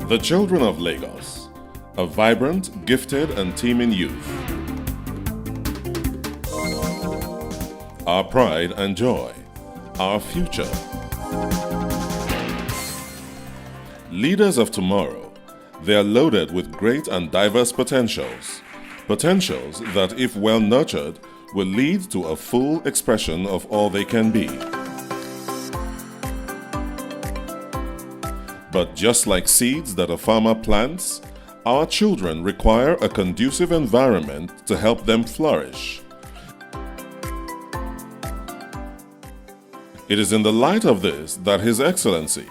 The children of Lagos, a vibrant, gifted and teeming youth. Our pride and joy, our future. Leaders of tomorrow, they are loaded with great and diverse potentials. Potentials that, if well nurtured, will lead to a full expression of all they can be. But just like seeds that a farmer plants, our children require a conducive environment to help them flourish. It is in the light of this that His Excellency,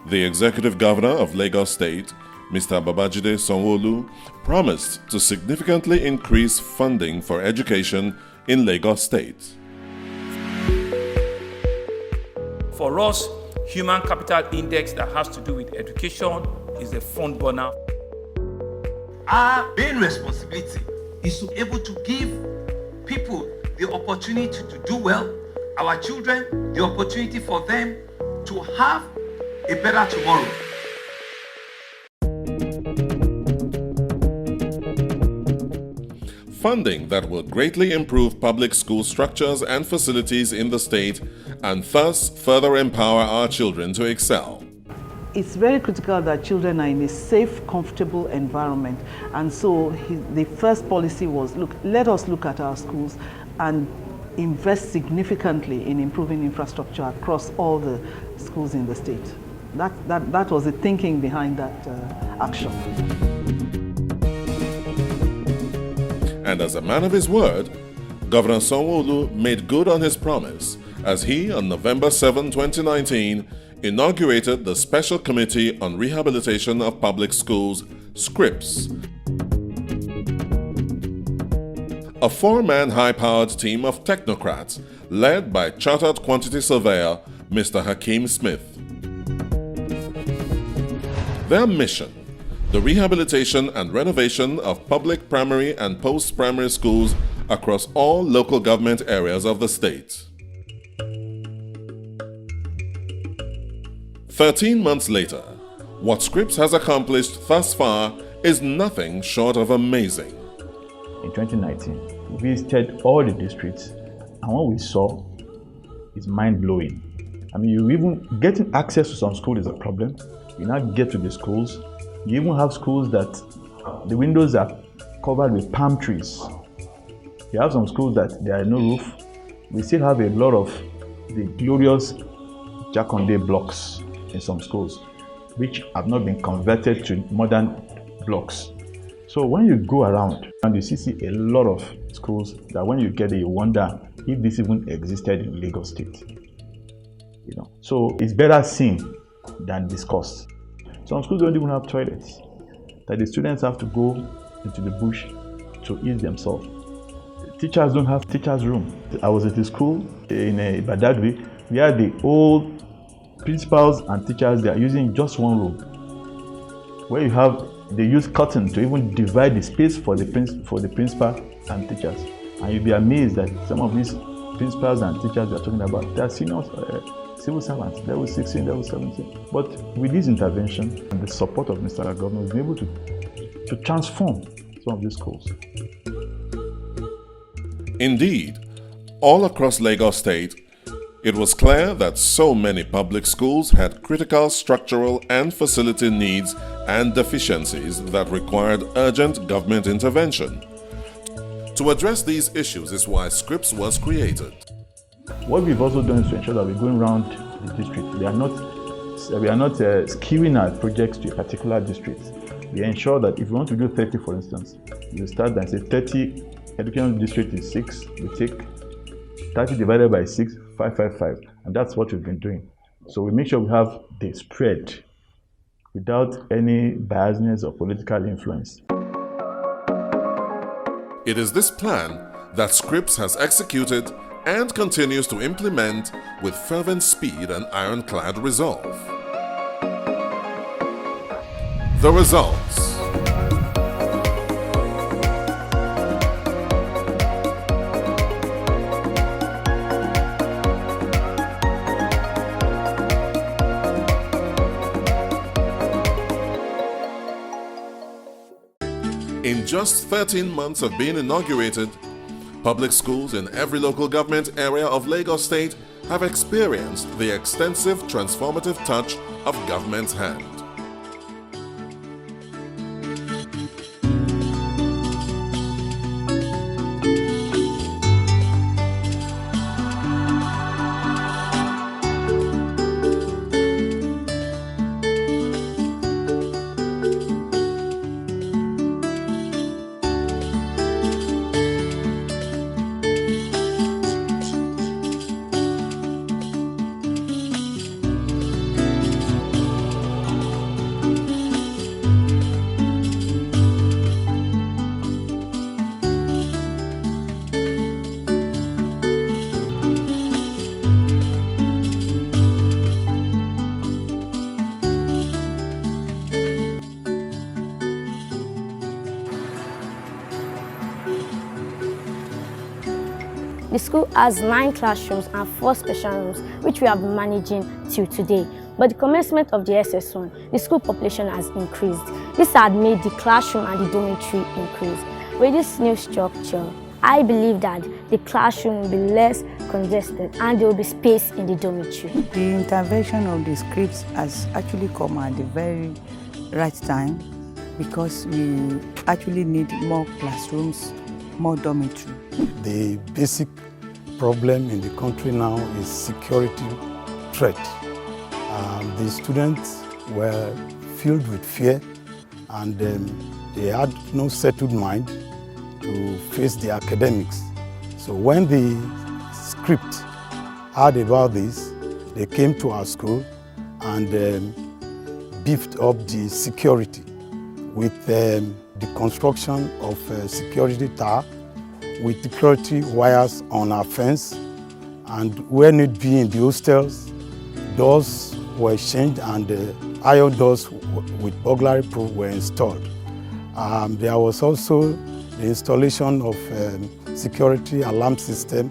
the Executive Governor of Lagos State, Mr. Babajide Sanwo-Olu, promised to significantly increase funding for education in Lagos State. For us, human capital index that has to do with education is a front burner. Our main responsibility is to be able to give people the opportunity to do well, our children the opportunity for them to have a better tomorrow. Funding that will greatly improve public school structures and facilities in the state and thus further empower our children to excel. It's very critical that children are in a safe, comfortable environment. And so the first policy was, look, let us look at our schools and invest significantly in improving infrastructure across all the schools in the state. That was the thinking behind that action. And as a man of his word, Governor Sanwo-Olu made good on his promise as he, on November 7, 2019, inaugurated the Special Committee on Rehabilitation of Public Schools, SCRPS. A four-man high-powered team of technocrats led by Chartered Quantity Surveyor Mr. Hakeem Smith. Their mission: the rehabilitation and renovation of public primary and post-primary schools across all local government areas of the state. 13 months later, what SCRPS has accomplished thus far is nothing short of amazing. In 2019, we visited all the districts, and what we saw is mind-blowing. I mean, you even getting access to some schools is a problem. You now get to the schools. You even have schools that the windows are covered with palm trees. You have some schools that there are no roof. We still have a lot of the glorious Jaconde blocks in some schools, which have not been converted to modern blocks. So when you go around and you see a lot of schools that when you get there, you wonder if this even existed in Lagos State. So it's better seen than discussed. Some schools don't even have toilets, that the students have to go into the bush to eat themselves. Teachers don't have teachers' room. I was at a school in Badagry where the old principals and teachers, they are using just one room, where they use curtain to even divide the space for the principal and teachers. And you'll be amazed that some of these principals and teachers we are talking about, they are senior civil servants, level 16, level 17. But with this intervention and the support of Mr. Governor, we've been able to transform some of these schools. Indeed, all across Lagos State, it was clear that so many public schools had critical structural and facility needs and deficiencies that required urgent government intervention. To address these issues is why SCRPS was created. What we've also done is to ensure that we're going around the district. We are not skewing our projects to a particular district. We ensure that if we want to do 30, for instance, we start and say 30 educational district is 6, we take 30 divided by 6, 555, and that's what we've been doing. So we make sure we have the spread without any biasness or political influence. It is this plan that SCRPS has executed and continues to implement with fervent speed and ironclad resolve. The results. just 13 months of being inaugurated, public schools in every local government area of Lagos State have experienced the extensive transformative touch of government's hand. The school has 9 classrooms and 4 special rooms, which we have been managing till today. But the commencement of the SS1, the school population has increased. This had made the classroom and the dormitory increase. With this new structure, I believe that the classroom will be less congested and there will be space in the dormitory. The intervention of the SCRPS has actually come at the very right time because we actually need more classrooms, more dormitory. The basic problem in the country now is security threat. The students were filled with fear and they had no settled mind to face the academics. So when the SCRPS heard about this, they came to our school and beefed up the security with the construction of a security tower with security wires on our fence, and where need be in the hostels, doors were changed and iron doors with burglary proof were installed. There was also the installation of security alarm system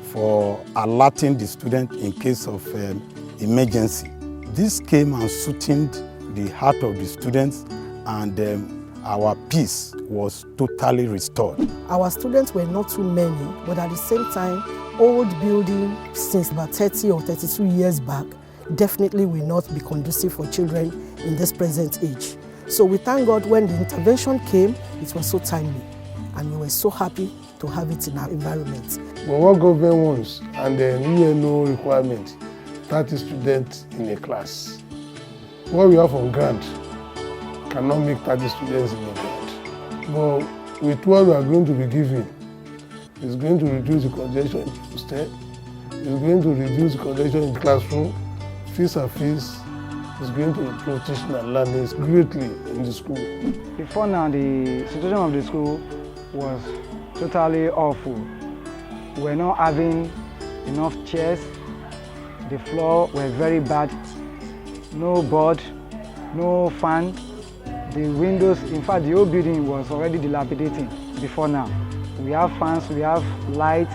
for alerting the student in case of emergency. This came and sweetened the heart of the students, and our peace was totally restored. Our students were not too many, but at the same time, old building since about 30 or 32 years back definitely will not be conducive for children in this present age. So we thank God when the intervention came, it was so timely, and we were so happy to have it in our environment. But what government wants, and then we have no requirement, 30 students in a class. What we have on grant cannot make 30 students in a grant. But with what we are going to be giving, it's going to reduce the congestion in the hostel, it's going to reduce the congestion in the classroom, fees are fees, it's going to improve teaching and learning greatly in the school. Before now, the situation of the school was totally awful. We were not having enough chairs, the floor was very bad, no board, no fan. The windows, in fact, the whole building was already dilapidating before now. We have fans, we have lights,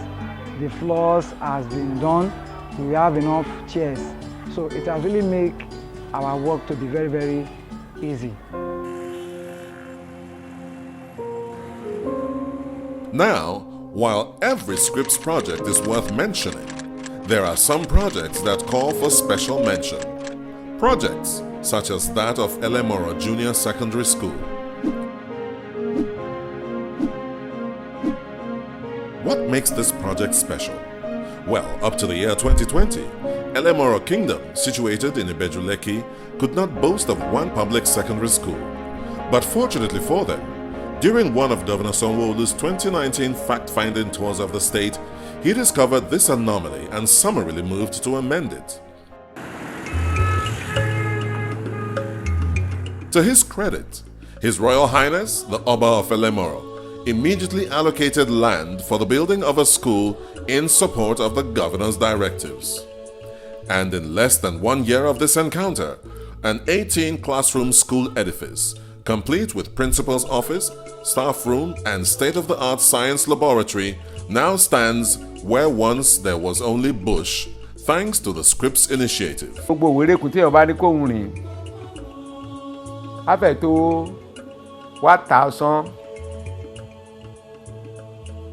the floors has been done, we have enough chairs. So it has really made our work to be very, very easy. Now, while every SCRPS project is worth mentioning, there are some projects that call for special mention. Projects such as that of Elemoro Junior Secondary School. What makes this project special? Well, up to the year 2020, Elemoro Kingdom, situated in Ibejuleki, could not boast of one public secondary school. But fortunately for them, during one of Governor Sanwo-Olu's 2019 fact-finding tours of the state, he discovered this anomaly and summarily moved to amend it. To his credit, His Royal Highness, the Oba of Elemoro, immediately allocated land for the building of a school in support of the governor's directives. And in less than 1 year of this encounter, an 18-classroom school edifice, complete with principal's office, staff room, and state-of-the-art science laboratory, now stands where once there was only bush, thanks to the SCRPS initiative. After 1,000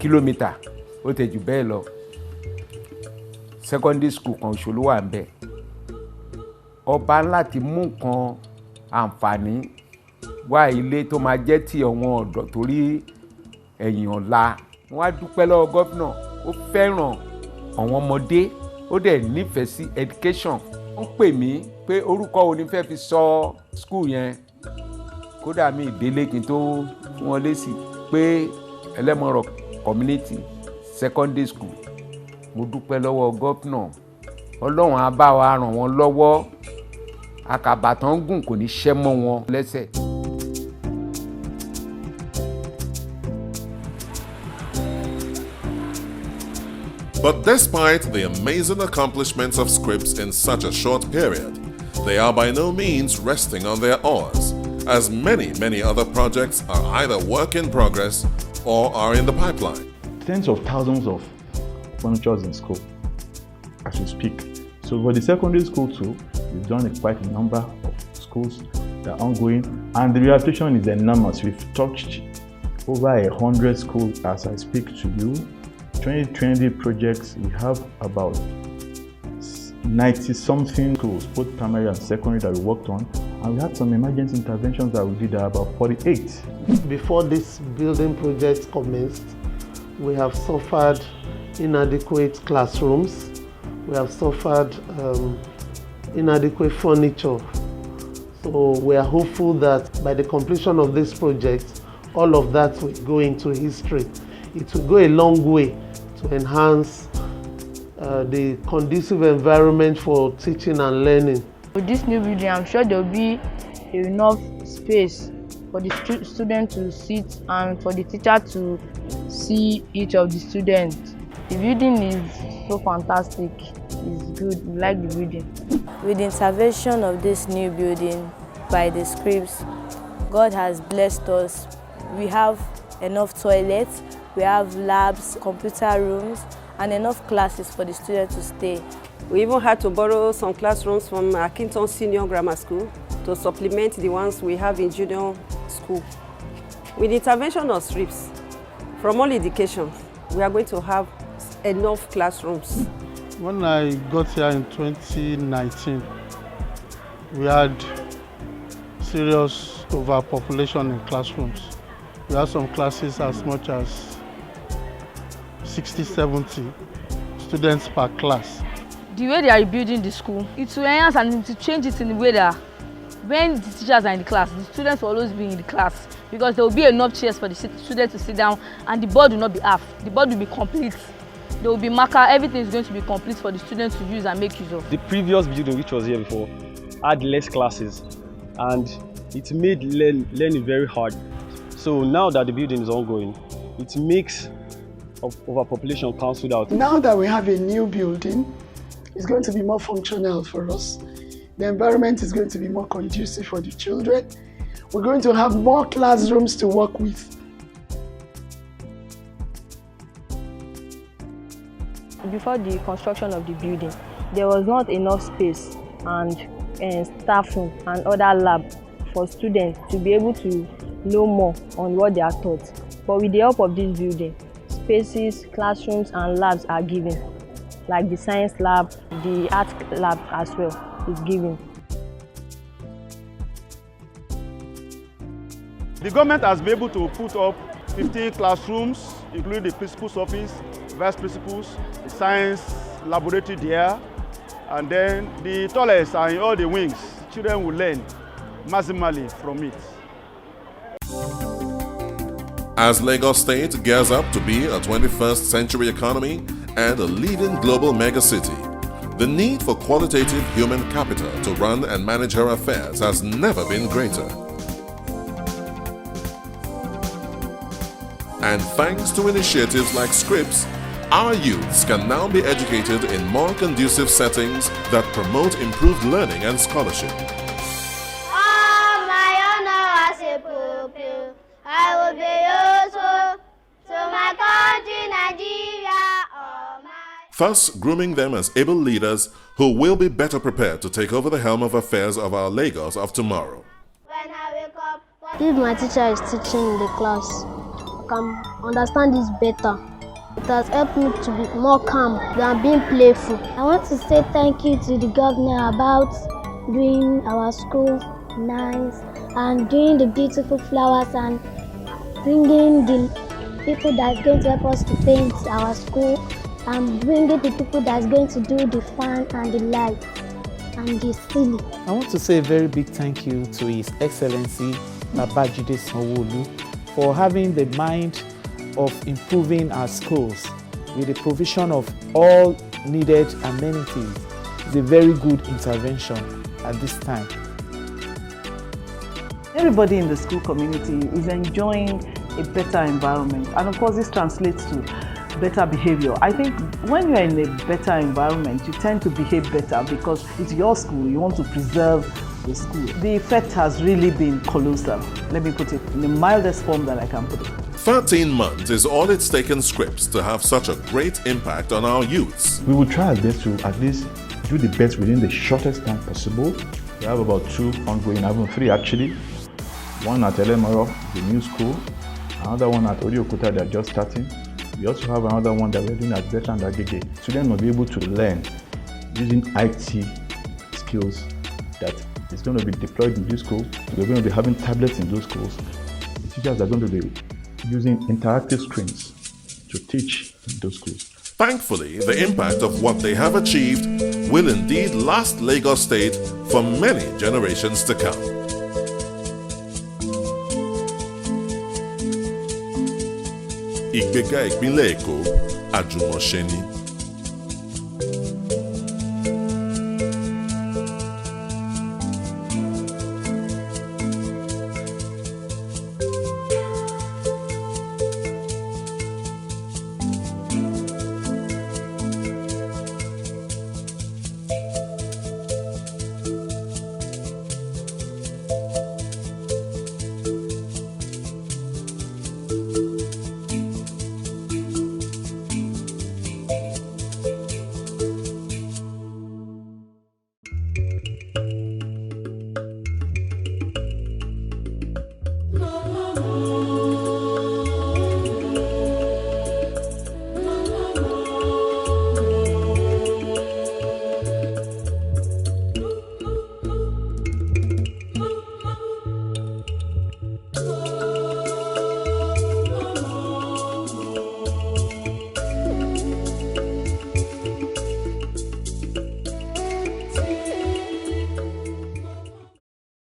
kilometre ó tẹ̀ jù bẹ́ẹ̀ lọ secondary school kan ṣoṣo ló wà ń bẹ̀ ọba láti mú nǹkan àǹfààní wá ilé tó máa jẹ́ ti àwọn ọ̀dọ́ torí ẹ̀yìn ọ̀la wọ́n á dúpẹ́ lọ́wọ́ gómìnà ó fẹ́ràn àwọn ọmọdé ó dẹ̀ nífẹ̀ẹ́ sí education wọ́n pè mí pé orúkọ wo ni fẹ́ fi sọ school yẹn kódà mi ìdílé kí n tó fún wọn lésì pé ẹlẹ́mọ̀rọ̀ community secondary school mo dúpẹ́ lọ́wọ́ gómìnà ọlọ́run á bá wa ràn wọ́n lọ́wọ́ àkàbà tán gùn kò ní ṣẹ́ mọ́ wọn lẹ́sẹ̀. But despite the amazing accomplishments of SCRPS in such a short period, they are by no means resting on their oars, as many other projects are either work in progress or are in the pipeline. Tens of thousands of furnitures in school as we speak. So for the secondary school too, we've done quite a number of schools that are ongoing, and the rehabilitation is enormous. We've touched over 100 schools as I speak to you. 2020 projects, we have about 90-something schools, both primary and secondary, that we worked on, and we had some emergency interventions that we did about 48. Before this building project commenced, we have suffered inadequate classrooms, we have suffered inadequate furniture. So we are hopeful that by the completion of this project, all of that will go into history. It will go a long way to enhance the conducive environment for teaching and learning. With this new building, I'm sure there will be enough space for the student to sit and for the teacher to see each of the students. The building is so fantastic. It's good. We like the building. With the intervention of this new building by the SCRPS, God has blessed us. We have enough toilets, we have labs, computer rooms, and enough classes for the students to stay. We even had to borrow some classrooms from Akinton Senior Grammar School to supplement the ones we have in junior school. With the intervention of SCRPS, from all indications, we are going to have enough classrooms. When I got here in 2019, we had serious overpopulation in classrooms. We had some classes as much as 60-70 students per class. The way they are rebuilding the school, it will enhance and to change it in the way that when the teachers are in the class, the students will always be in the class because there will be enough chairs for the students to sit down and the board will not be half. The board will be complete. There will be marker, everything is going to be complete for the students to use and make use of. The previous building which was here before had less classes and it made learning very hard. So now that the building is ongoing, it makes overpopulation cancelled out. Now that we have a new building, it's going to be more functional for us. The environment is going to be more conducive for the children. We're going to have more classrooms to work with. Before the construction of the building, there was not enough space and staff room and other lab for students to be able to know more on what they are taught. But with the help of this building, spaces, classrooms and labs are given, like the science lab, the art lab as well is given. The government has been able to put up 15 classrooms, including the principal's office, vice principals, the science laboratory there, and then the toilets are in all the wings. Children will learn maximally from it. As Lagos State gears up to be a 21st century economy and a leading global megacity, the need for qualitative human capital to run and manage her affairs has never been greater. And thanks to initiatives like SCRPS, our youths can now be educated in more conducive settings that promote improved learning and scholarship. I will be useful to my country, Nigeria. Thus grooming them as able leaders who will be better prepared to take over the helm of affairs of our Lagos of tomorrow. When I wake up, If my teacher is teaching in the class, I can understand this better. It has helped me to be more calm than being playful. I want to say thank you to the governor about doing our school nice and doing the beautiful flowers and bringing the people that's going to help us to paint our school and bringing the people that's going to do the fan and the lights and the ceiling. I want to say a very big thank you to His Excellency Babajide Sanwo-Olu for having the mind of improving our schools with the provision of all needed amenities. It's a very good intervention at this time. Everybody in the school community is enjoying a better environment, and of course this translates to better behavior. I think when you're in a better environment, you tend to behave better because it's your school, you want to preserve the school. The effect has really been colossal. Let me put it in the mildest form that I can put it. 13 months is all it's taken SCRPS to have such a great impact on our youths. We will try our best to at least do the best within the shortest time possible. We have about 2 ongoing, even 3 actually. One at Elemoro, the new school, another one at Oriokuta that are just starting. We also have another one that we're doing at Bethlehem and Agege. Students will be able to learn using IT skills that is going to be deployed in this school. We're going to be having tablets in those schools. The teachers are going to be using interactive screens to teach in those schools. Thankfully, the impact of what they have achieved will indeed last Lagos State for many generations to come. Ìgbéga ìpínlẹ̀ Èkó, àjùmọ̀ṣe ni.